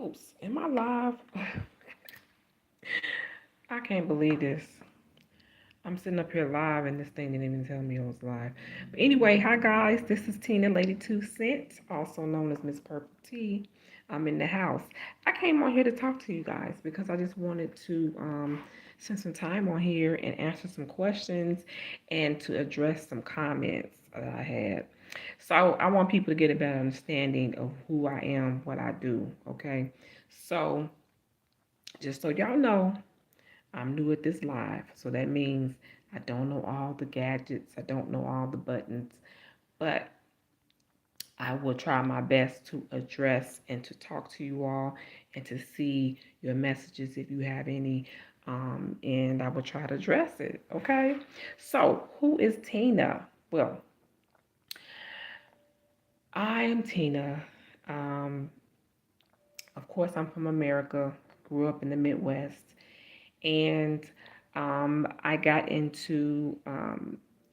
Oops, am I live? I can't believe this. I'm sitting up here live and this thing didn't even tell me I was live. But anyway, hi guys, this is Tina Lady Two Cent, also known as Miss Purple T. I'm in the house. I came on here to talk to you guys because I just wanted to spend some time on here and answer some questions and to address some comments that I had. So I want people to get a better understanding of who I am, what I do, okay? So just so y'all know, I'm new at this live, so that means I don't know all the gadgets, I don't know all the buttons, but I will try my best to address and to talk to you all and to see your messages if you have any, and I will try to address it. Okay, so who is Tina? Well, I am Tina. Um, of course, I'm from America, grew up in the Midwest, and I got into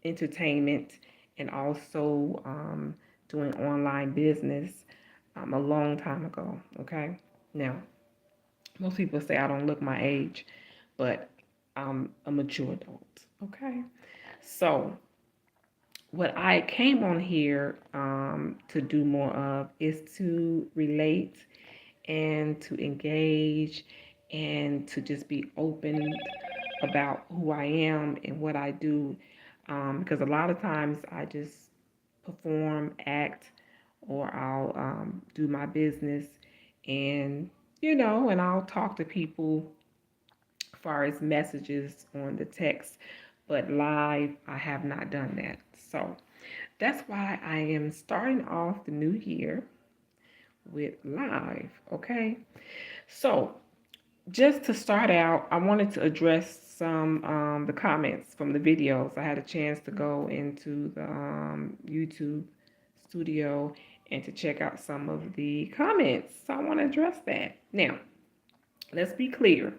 entertainment and also doing online business a long time ago. Okay, now most people say I don't look my age, but I'm a mature adult. Okay, so what I came on here to do more of is to relate and to engage and to just be open about who I am and what I do. Because a lot of times I just perform, act, or I'll do my business and, and I'll talk to people as far as messages on the text. But live, I have not done that. So that's why I am starting off the new year with live, okay? So just to start out, I wanted to address some the comments from the videos. I had a chance to go into the YouTube studio and to check out some of the comments. So I want to address that. Now, let's be clear.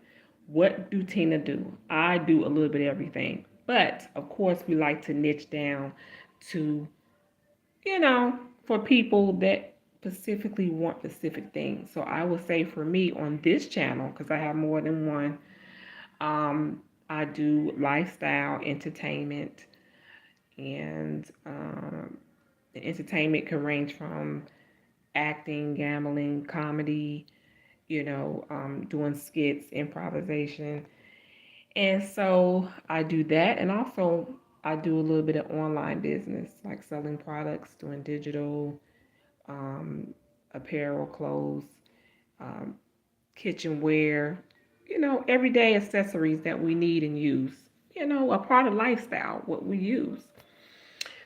What do Tina do? I do a little bit of everything. But of course, we like to niche down to, for people that specifically want specific things. So I would say for me on this channel, because I have more than one, I do lifestyle entertainment, and the entertainment can range from acting, gambling, comedy, doing skits, improvisation. And so I do that. And also, I do a little bit of online business, like selling products, doing digital, um, apparel, clothes, um, kitchenware, everyday accessories that we need and use, a part of lifestyle, what we use.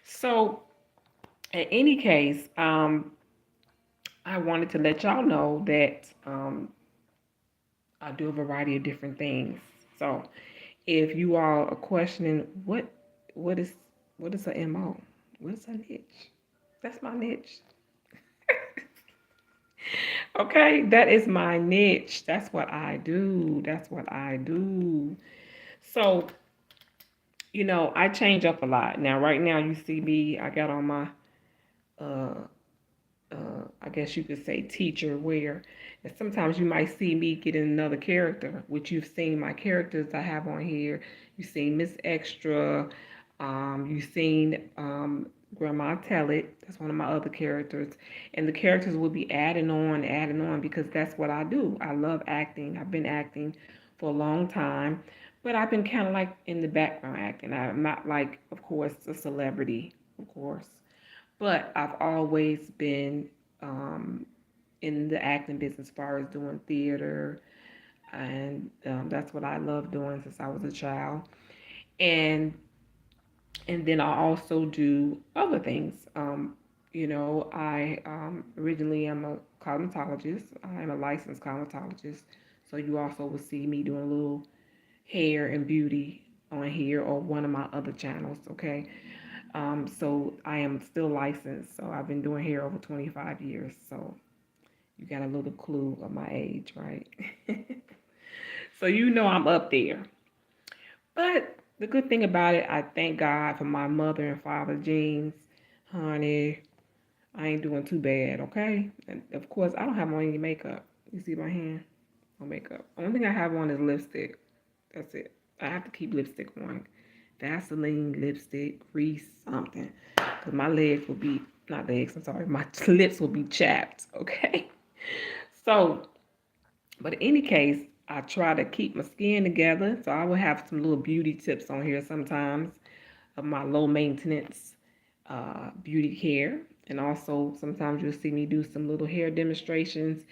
So, in any case, I wanted to let y'all know that I do a variety of different things. So, if you all are questioning what is what is a MO, what's a niche? That's my niche. Okay, that is my niche. That's what I do. That's what I do. So, I change up a lot. Now, right now, you see me, I got on my, uh, I guess you could say teacher wear. And sometimes you might see me get in another character, which you've seen my characters I have on here. You've seen Miss Extra. You've seen Grandma Tell It. That's one of my other characters. And the characters will be adding on because that's what I do. I love acting. I've been acting for a long time, but I've been kind of like in the background acting. I'm not like, of course, a celebrity, of course, but I've always been in the acting business as far as doing theater, and that's what I love doing since I was a child. And then I also do other things. I originally am a cosmetologist. I'm a licensed cosmetologist, so you also will see me doing a little hair and beauty on here or one of my other channels. Okay, so I am still licensed. So I've been doing hair over 25 years. So you got a little clue of my age, right? So I'm up there. But the good thing about it, I thank God for my mother and father genes. Honey, I ain't doing too bad, okay? And of course, I don't have on any makeup. You see my hand? No makeup. Only thing I have on is lipstick. That's it. I have to keep lipstick on. Vaseline, lipstick, grease, something. Because my legs will be, not legs, I'm sorry, my lips will be chapped, okay? So, but in any case, I try to keep my skin together. So I will have some little beauty tips on here sometimes of my low maintenance beauty care. And also sometimes you'll see me do some little hair demonstrations.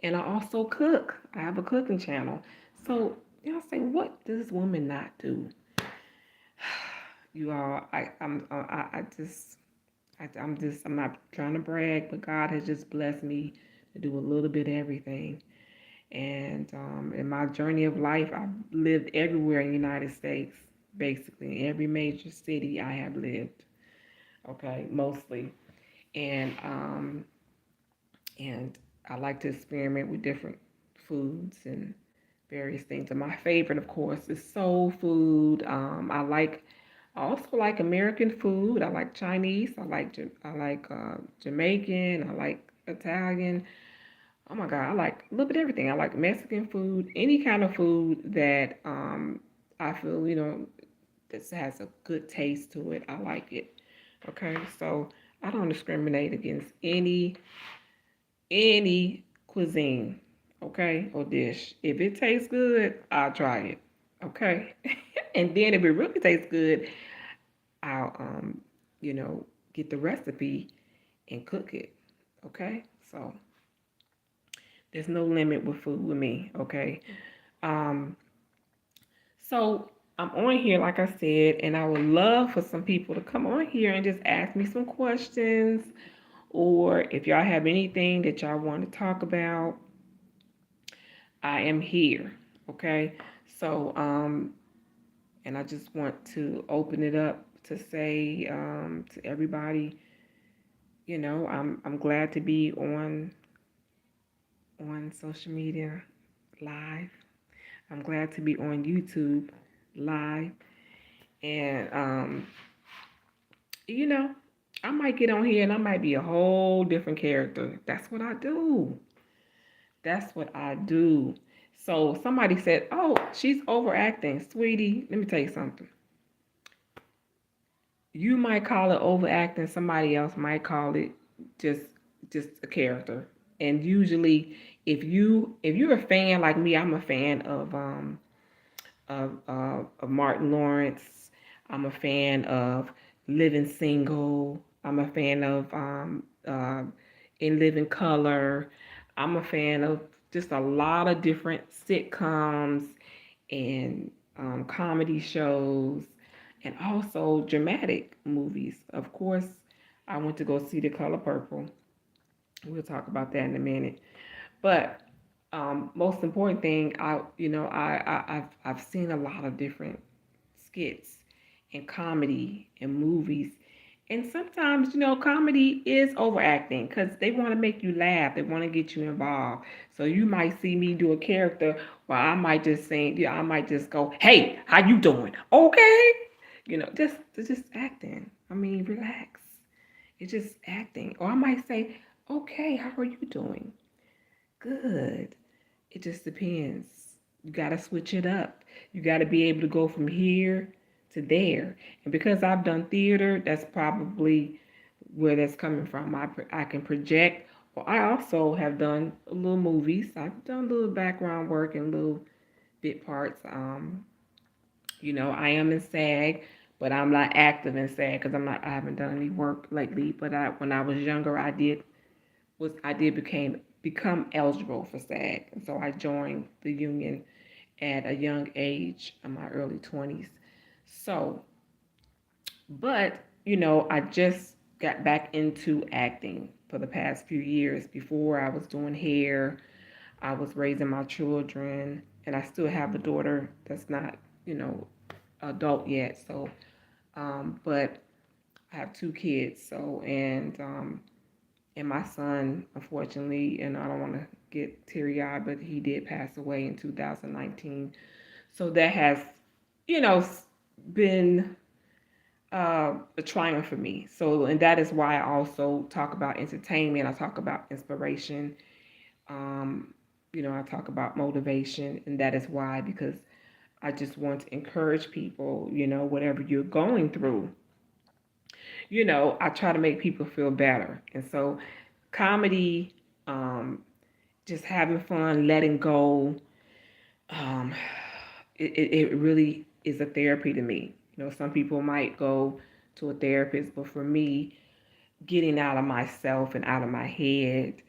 And I also cook. I have a cooking channel. So y'all say, what does this woman not do? You all, I'm not trying to brag, but God has just blessed me to do a little bit of everything. And in my journey of life, I've lived everywhere in the United States, basically. In every major city I have lived, okay, mostly. And and I like to experiment with different foods and various things. And my favorite, of course, is soul food. I also like American food. I like Chinese. I like Jamaican. I like Italian. Oh my God, I like a little bit of everything. I like Mexican food, any kind of food that I feel, this has a good taste to it. I like it. Okay, so I don't discriminate against any cuisine, okay, or dish. If it tastes good, I'll try it. Okay. And then if it really tastes good, I'll you know, get the recipe and cook it. Okay? So there's no limit with food with me, okay? Um, so I'm on here, like I said, and I would love for some people to come on here and just ask me some questions, or if y'all have anything that y'all want to talk about, I am here, okay? So, and I just want to open it up to say to everybody, I'm glad to be on social media live. I'm glad to be on YouTube live. And, you know, I might get on here and I might be a whole different character. That's what I do. That's what I do. So somebody said, oh, she's overacting. Sweetie, let me tell you something. You might call it overacting. Somebody else might call it just just a character. And usually, if you're a fan like me, I'm a fan of Martin Lawrence. I'm a fan of Living Single. I'm a fan of In Living Color. I'm a fan of just a lot of different sitcoms and comedy shows and also dramatic movies. Of course, I went to go see The Color Purple. We'll talk about that in a minute. But most important thing, I've seen a lot of different skits and comedy and movies. And sometimes, comedy is overacting because they want to make you laugh. They want to get you involved. So you might see me do a character where I might just say, yeah, I might just go, "Hey, how you doing? Okay." Just acting. I mean, relax. It's just acting. Or I might say, "Okay, how are you doing?" Good. It just depends. You got to switch it up. You got to be able to go from here to there. And because I've done theater, that's probably where that's coming from. I can project. Well, I also have done little movies. I've done a little background work and little bit parts. I am in SAG, but I'm not active in SAG because I haven't done any work lately. But when I was younger, I did become eligible for SAG, and so I joined the union at a young age, in my early 20s. So, but I just got back into acting for the past few years. Before I was doing hair, I was raising my children, and I still have a daughter that's not, adult yet. So, but I have two kids. So, and my son, unfortunately, and I don't want to get teary eyed, but he did pass away in 2019. So that has, you know, been a triumph for me. So, and that is why I also talk about entertainment. I talk about inspiration. Um, I talk about motivation, and that is why, because I just want to encourage people, whatever you're going through, I try to make people feel better. And so, comedy, um, just having fun, letting go, um, it really is a therapy to me. Some people might go to a therapist, but for me, getting out of myself and out of my head,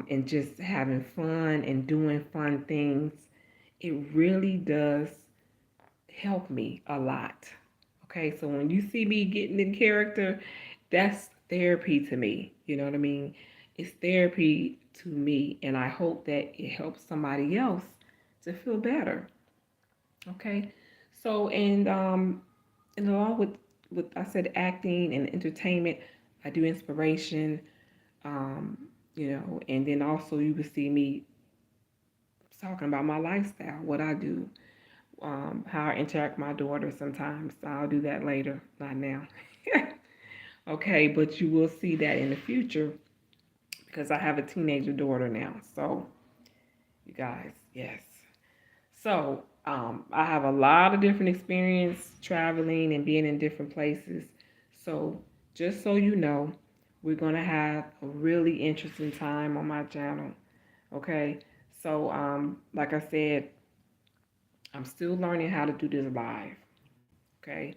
and just having fun and doing fun things, it really does help me a lot. Okay, so when you see me getting in character, that's therapy to me. You know what I mean? It's therapy to me, and I hope that it helps somebody else to feel better. Okay, so and along with I said acting and entertainment, I do inspiration. Um, and then also you can see me talking about my lifestyle, what I do, how I interact with my daughter sometimes. I'll do that later, not now. Okay, but you will see that in the future because I have a teenager daughter now. So, you guys, yes. So, I have a lot of different experience traveling and being in different places. So, just so you know, we're going to have a really interesting time on my channel. Okay, so like I said, I'm still learning how to do this live. Okay,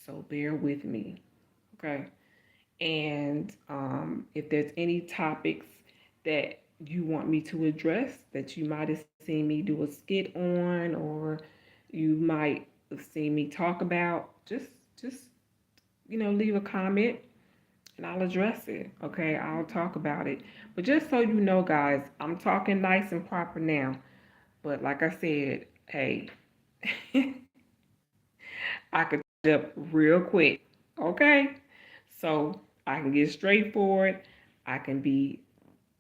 so bear with me. Okay, and if there's any topics that you want me to address that you might have seen me do a skit on, or you might have seen me talk about, just leave a comment and I'll address it. Okay, I'll talk about it. But just so you know, guys, I'm talking nice and proper now. But like I said, hey, I could change up real quick. Okay? So I can get straightforward. I can be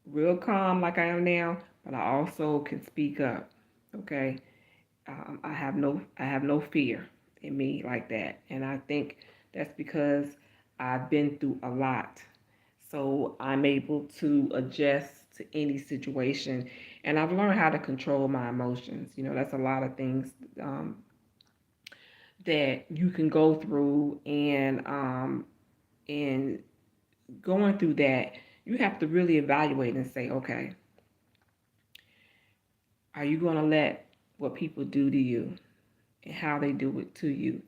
real calm like I am now, but I also can speak up. Okay? I have no fear in me like that. And I think that's because I've been through a lot. So I'm able to adjust to any situation. And I've learned how to control my emotions. That's a lot of things that you can go through, and going through that, you have to really evaluate and say, okay, are you going to let what people do to you and how they do it to you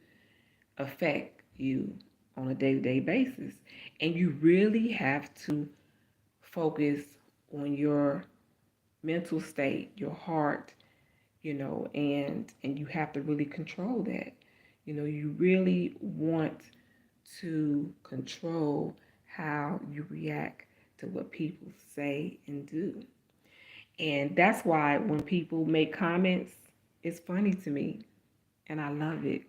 affect you on a day-to-day basis? And you really have to focus on your mental state, your heart, and you have to really control that. You really want to control how you react to what people say and do. And that's why when people make comments, it's funny to me and I love it.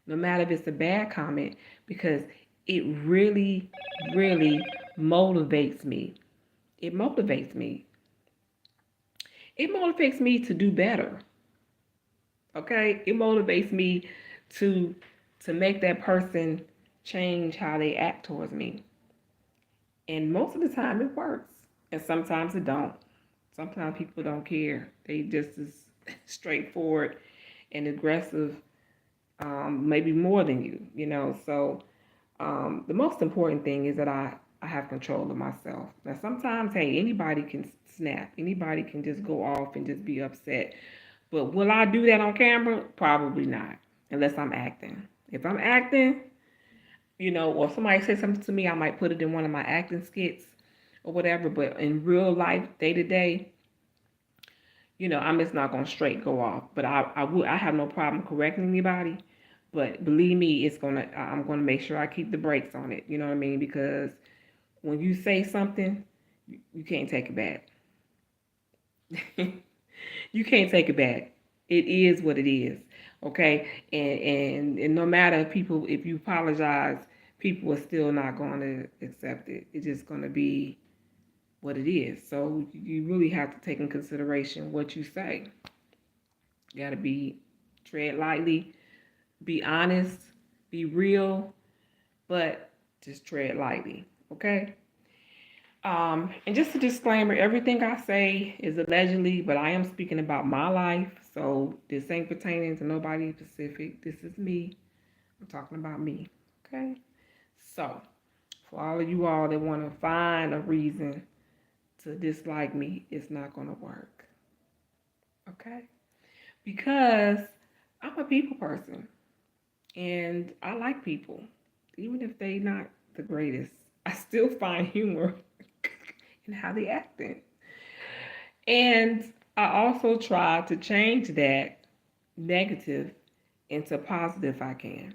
No matter if it's a bad comment, because it really, really motivates me. It motivates me. It motivates me to do better. Okay? It motivates me to to make that person change how they act towards me. And most of the time it works. And sometimes it don't. Sometimes people don't care. They just as straightforward and aggressive, maybe more than you. So the most important thing is that I have control of myself. Now sometimes, hey, anybody can snap. Anybody can just go off and just be upset. But will I do that on camera? Probably not. Unless I'm acting. If I'm acting, or somebody says something to me, I might put it in one of my acting skits or whatever. But in real life, day to day, I'm just not gonna straight go off. But I have no problem correcting anybody. But believe me, I'm gonna make sure I keep the brakes on it. You know what I mean? Because when you say something, you can't take it back. You can't take it back. It is what it is. Okay? And no matter if you apologize, people are still not going to accept it. It's just going to be what it is. So you really have to take in consideration what you say. You got to tread lightly, be honest, be real, but just tread lightly. Okay? And just a disclaimer, everything I say is allegedly, but I am speaking about my life. So this ain't pertaining to nobody specific. This is me. I'm talking about me. Okay? So, for all of you all that want to find a reason to dislike me, it's not going to work. Okay? Because I'm a people person and I like people. Even if they not the greatest, I still find humor in how they acting. And I also try to change that negative into positive if I can.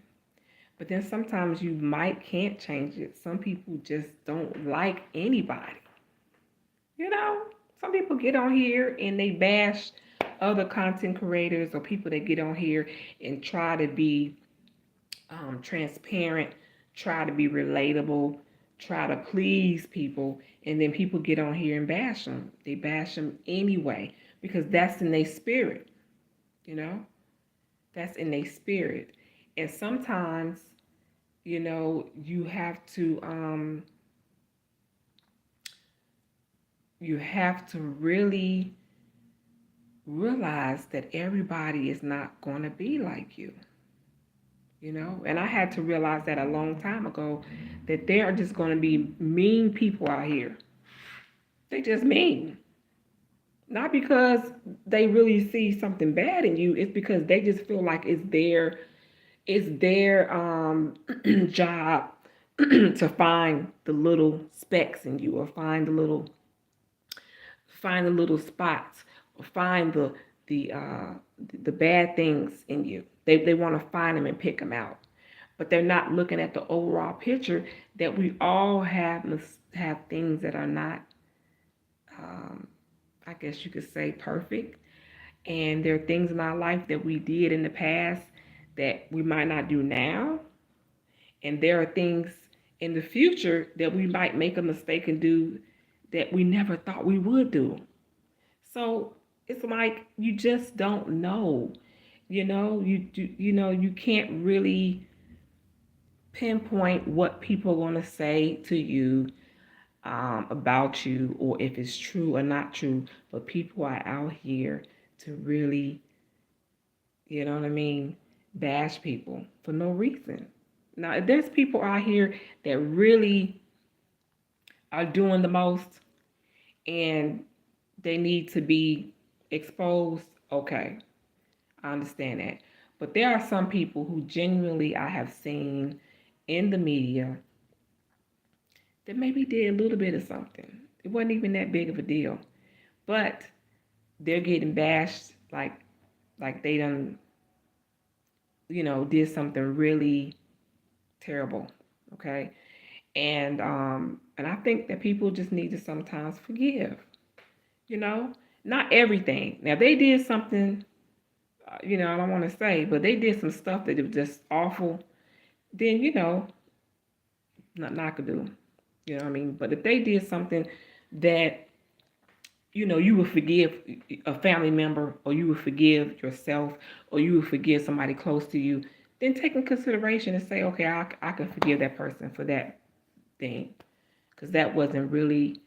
But then sometimes you might can't change it. Some people just don't like anybody. You know, some people get on here and they bash other content creators or people that get on here and try to be transparent, try to be relatable, try to please people, and then people get on here and bash them. They bash them anyway because that's in their spirit, you know? That's in their spirit. And sometimes, you have to really realize that everybody is not going to be like you. And I had to realize that a long time ago that there are just going to be mean people out here. They just mean. Not because they really see something bad in you, it's because they just feel like it's their job to find the little specks in you or find the little spots or find the bad things in you. They want to find them and pick them out, but they're not looking at the overall picture that we all have things that are not, um, I guess you could say, perfect, and there are things in our life that we did in the past that we might not do now, and there are things in the future that we might make a mistake and do that we never thought we would do. So it's like you just don't know. You can't really pinpoint what people are going to say to you about you or if it's true or not true. But people are out here to really, you know what I mean, bash people for no reason. Now, if there's people out here that really are doing the most and they need to be exposed, okay, I understand that. But there are some people who genuinely I have seen in the media that maybe did a little bit of something. It wasn't even that big of a deal. But they're getting bashed like they done, did something really terrible. Okay. And I think that people just need to sometimes forgive, you know? Not everything. Now they did something, I don't want to say, but they did some stuff that was just awful. Then not could do. You know what I mean? But if they did something that you would forgive a family member, or you would forgive yourself, or you would forgive somebody close to you, then take in consideration and say, okay, I can forgive that person for that thing, because that wasn't really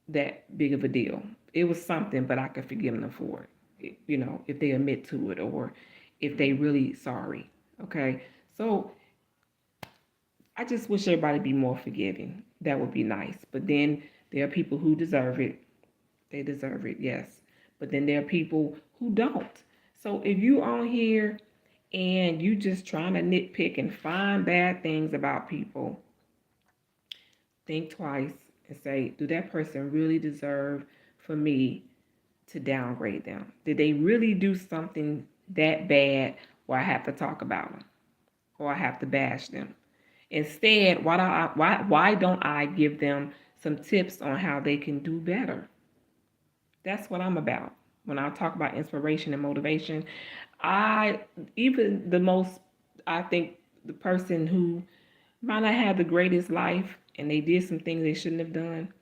that big of a deal. It was something, but I could forgive them for it. If they admit to it or if they really sorry. Okay, so I just wish everybody be more forgiving. That would be nice. But then there are people who deserve it. They deserve it, yes. But then there are people who don't. So if you on here and you just trying to nitpick and find bad things about people, think twice and say, do that person really deserve for me to downgrade them? Did they really do something that bad where I have to talk about them or I have to bash them? Instead, why don't I give them some tips on how they can do better? That's what I'm about. When I talk about inspiration and motivation, I even the most I think the person who might not have the greatest life and they did some things they shouldn't have done,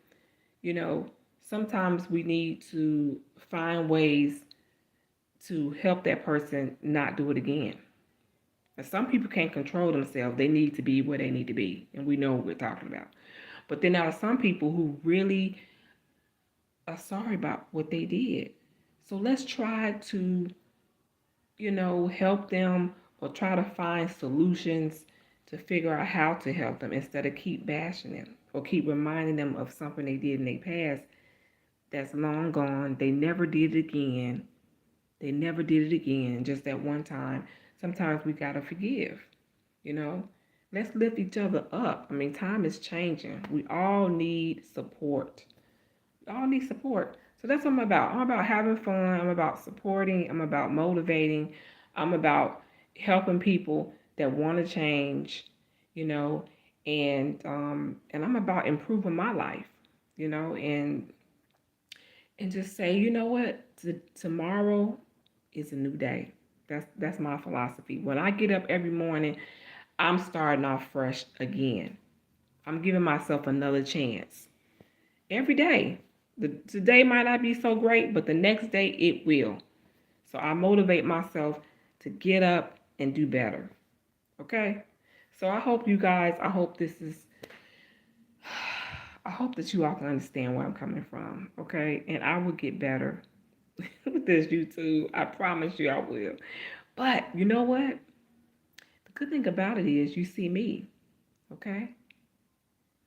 you know, sometimes we need to find ways to help that person not do it again. And some people can't control themselves. They need to be where they need to be. And we know what we're talking about. But then there are some people who really are sorry about what they did. So let's try to, help them or try to find solutions to figure out how to help them instead of keep bashing them or keep reminding them of something they did in their past that's long gone. They never did it again. They never did it again, just that one time. Sometimes we got to forgive, you know. Let's lift each other up. I mean, time is changing. We all need support. We all need support. So that's what I'm about. I'm about having fun. I'm about supporting. I'm about motivating. I'm about helping people that want to change, you know, and I'm about improving my life, and just say, you know what, tomorrow is a new day. That's my philosophy. When I get up every morning, I'm starting off fresh again. I'm giving myself another chance every day. Today might not be so great, but the next day it will. So I motivate myself to get up and do better. Okay? So I hope you guys, I hope that you all can understand where I'm coming from. Okay? And I will get better with this YouTube. I promise you I will. But you know what? The good thing about it is you see me. Okay?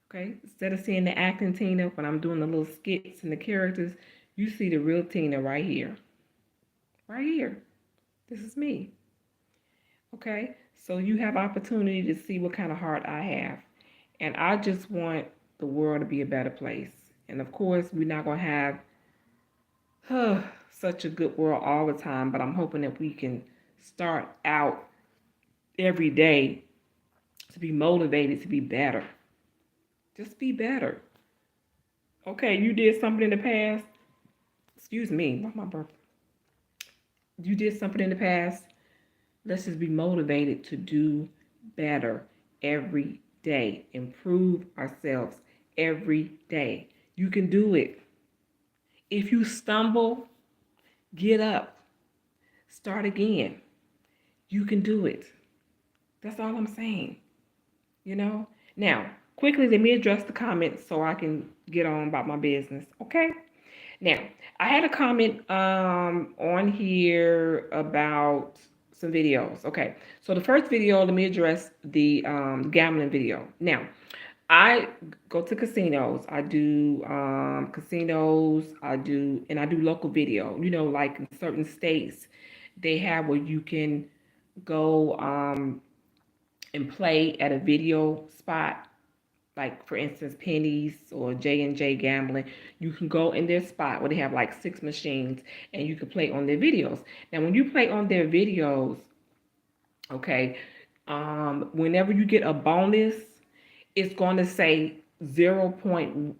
Okay? Instead of seeing the acting Tina when I'm doing the little skits and the characters, you see the real Tina right here. Right here. This is me. Okay? So you have opportunity to see what kind of heart I have. And I just want the world to be a better place. And of course, we're not going to have such a good world all the time, but I'm hoping that we can start out every day to be motivated to be better. Just be better. Okay, you did something in the past. Excuse me, what's my birthday? You did something in the past. Let's just be motivated to do better every day. Improve ourselves every day. You can do it. If you stumble, get up. Start again. You can do it. That's all I'm saying. Now, quickly, let me address the comments so I can get on about my business. Okay? Now, I had a comment on here about some videos. Okay, so the first video, let me address the gambling video. Now, I go to casinos. I do casinos. I do local video. Like in certain states, they have where you can go and play at a video spot, like for instance Penny's or J&J Gambling. You can go in their spot where they have like 6 machines and you can play on their videos. Now when you play on their videos, okay, whenever you get a bonus, it's going to say 0.01.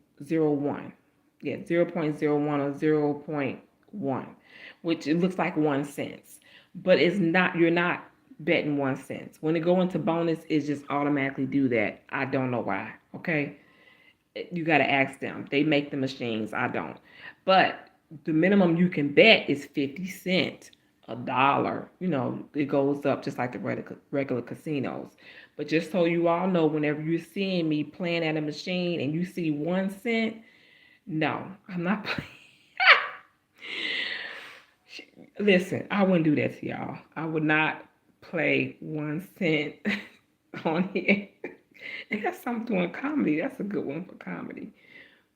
Yeah, 0.01 or 0.1, which it looks like 1 cent, but it's not. You're not betting 1 cent. When it go into bonus, it just automatically do that. I don't know why. Okay, you got to ask them. They make the machines. I don't. But the minimum you can bet is 50 cents, a dollar. It goes up just like the regular casinos. But just so you all know, whenever you're seeing me playing at a machine and you see 1 cent, no, I'm not playing. Listen, I wouldn't do that to y'all. I would not play 1 cent on here. And that's something doing comedy. That's a good one for comedy.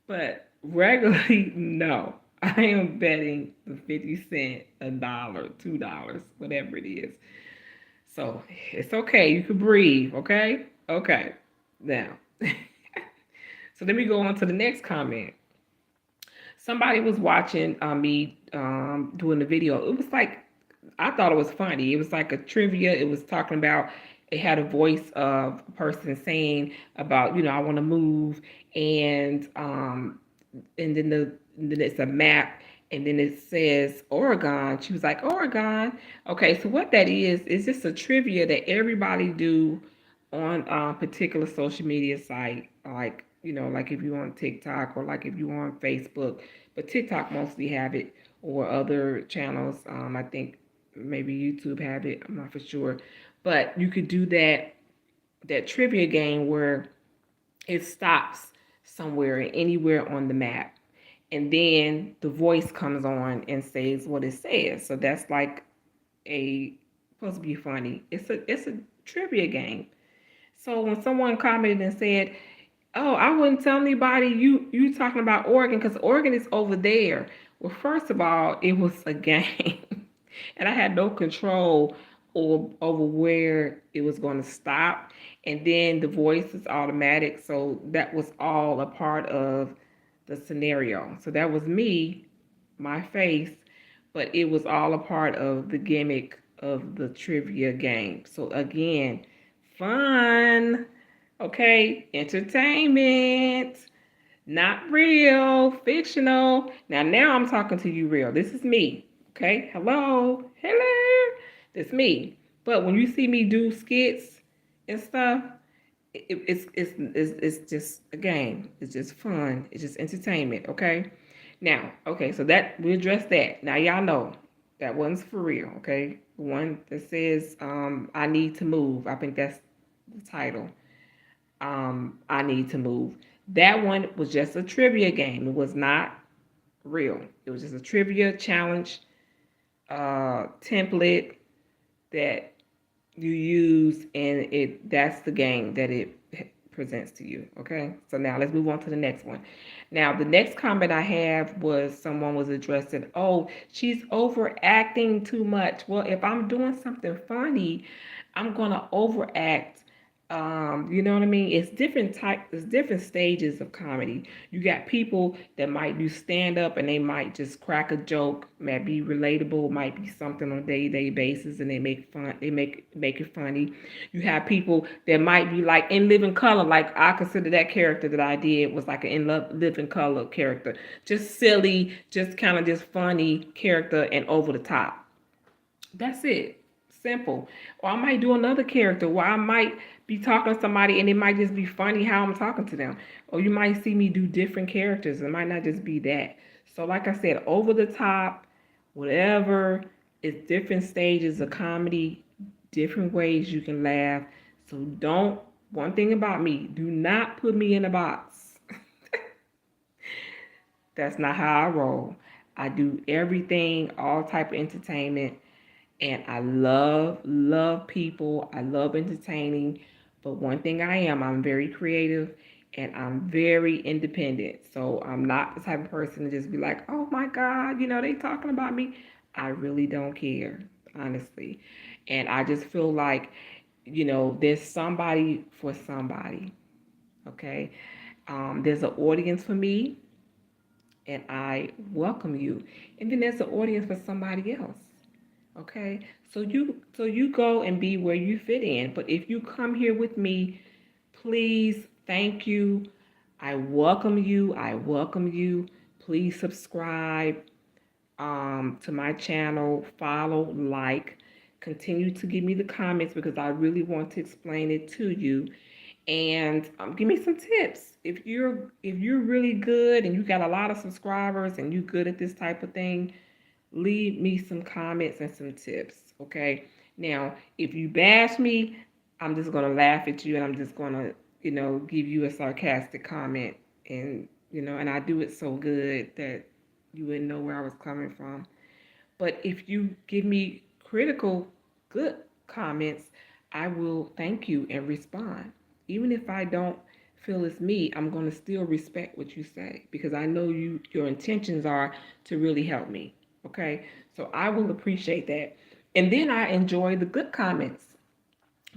But regularly, no. I am betting the 50 cent, a dollar, $2, whatever it is. So it's okay. You can breathe, okay? Okay. Now, so let me go on to the next comment. Somebody was watching me doing the video. It was like, I thought it was funny. It was like a trivia. It was talking about, it had a voice of a person saying about, I want to move, and then it's a map, and then it says Oregon. She was like, Oregon. Okay, so what that is just a trivia that everybody do on a particular social media site, like like if you're on TikTok or like if you're on Facebook, but TikTok mostly have it, or other channels. I think maybe YouTube have it. I'm not for sure, but you could do that trivia game where it stops somewhere, anywhere on the map. And then the voice comes on and says what it says. So that's like a supposed to be funny. It's a trivia game. So when someone commented and said, "Oh, I wouldn't tell anybody you talking about Oregon because Oregon is over there." Well, first of all, it was a game, and I had no control over where it was going to stop. And then the voice is automatic, so that was all a part of the scenario. So that was me, my face, but it was all a part of the gimmick of the trivia game. So again, fun, okay, entertainment, not real, fictional. Now I'm talking to you real. This is me, okay? Hello, this me. But when you see me do skits and stuff, it's just a game. It's just fun. It's just entertainment. Okay. Now, okay, so that we address that. Now y'all know that one's for real. Okay, the one that says I need to move. I think that's the title. I need to move. That one was just a trivia game. It was not real. It was just a trivia challenge template that you use, and that's the game that it presents to you. Okay, so now let's move on to the next one. Now the next comment I have was someone was addressing, oh, she's overacting too much. Well, if I'm doing something funny, I'm gonna overact. You know what I mean? It's different stages of comedy. You got people that might do stand up and they might just crack a joke, might be relatable, might be something on a day-to-day basis, and they make it funny. You have people that might be like in living color, like I consider that character that I did was like an living color character. Just silly, just kind of just funny character and over the top. That's it. Simple. Or I might do another character where I might be talking to somebody and it might just be funny how I'm talking to them. Or you might see me do different characters. It might not just be that. So, like I said, over the top, whatever, it's different stages of comedy, different ways you can laugh. So, one thing about me, do not put me in a box. That's not how I roll. I do everything, all type of entertainment, and I love people. I love entertaining. But one thing I'm very creative and I'm very independent. So I'm not the type of person to just be like, oh my God, they talking about me. I really don't care, honestly. And I just feel like, there's somebody for somebody. Okay. There's an audience for me and I welcome you. And then there's an audience for somebody else. Okay, so you go and be where you fit in. But if you come here with me, please, thank you. I welcome you. I welcome you. Please subscribe to my channel, follow, like, continue to give me the comments because I really want to explain it to you. And give me some tips. If you're really good and you got a lot of subscribers and you good at this type of thing, leave me some comments and some tips, okay? Now, if you bash me, I'm just gonna laugh at you and I'm just gonna, give you a sarcastic comment, and I do it so good that you wouldn't know where I was coming from. But if you give me critical, good comments, I will thank you and respond. Even if I don't feel it's me, I'm gonna still respect what you say because I know your intentions are to really help me. Okay, so I will appreciate that. And then I enjoy the good comments.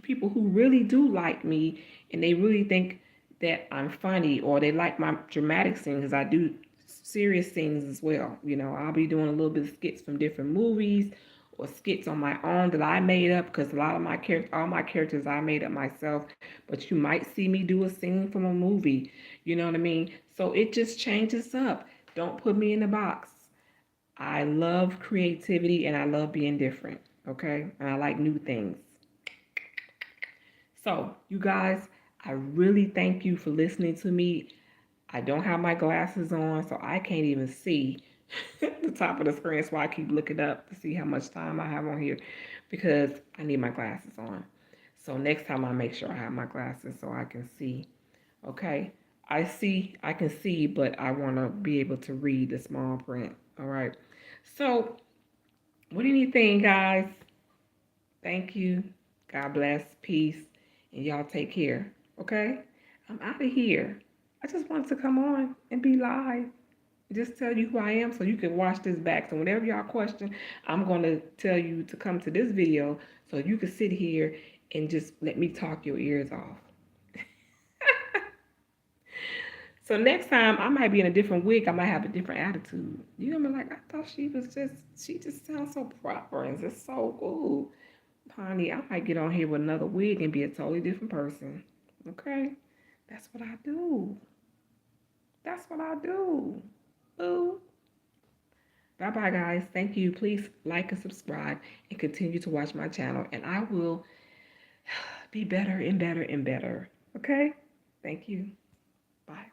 People who really do like me and they really think that I'm funny or they like my dramatic scenes. I do serious scenes as well. I'll be doing a little bit of skits from different movies or skits on my own that I made up because a lot of all my characters I made up myself. But you might see me do a scene from a movie. You know what I mean? So it just changes up. Don't put me in a box. I love creativity and I love being different. Okay, and I like new things. So, you guys, I really thank you for listening to me. I don't have my glasses on, so I can't even see the top of the screen. So I keep looking up to see how much time I have on here because I need my glasses on. So next time I make sure I have my glasses so I can see. Okay. I can see, but I want to be able to read the small print. All right. So, what do you think, guys? Thank you. God bless. Peace. And y'all take care. Okay? I'm out of here. I just wanted to come on and be live. Just tell you who I am so you can watch this back. So whenever y'all question, I'm going to tell you to come to this video so you can sit here and just let me talk your ears off. So next time I might be in a different wig. I might have a different attitude. You're gonna be like, I thought she just sounds so proper and just so cool. Honey, I might get on here with another wig and be a totally different person. Okay? That's what I do. That's what I do. Ooh. Bye bye, guys. Thank you. Please like and subscribe and continue to watch my channel, and I will be better and better and better. Okay? Thank you. Bye.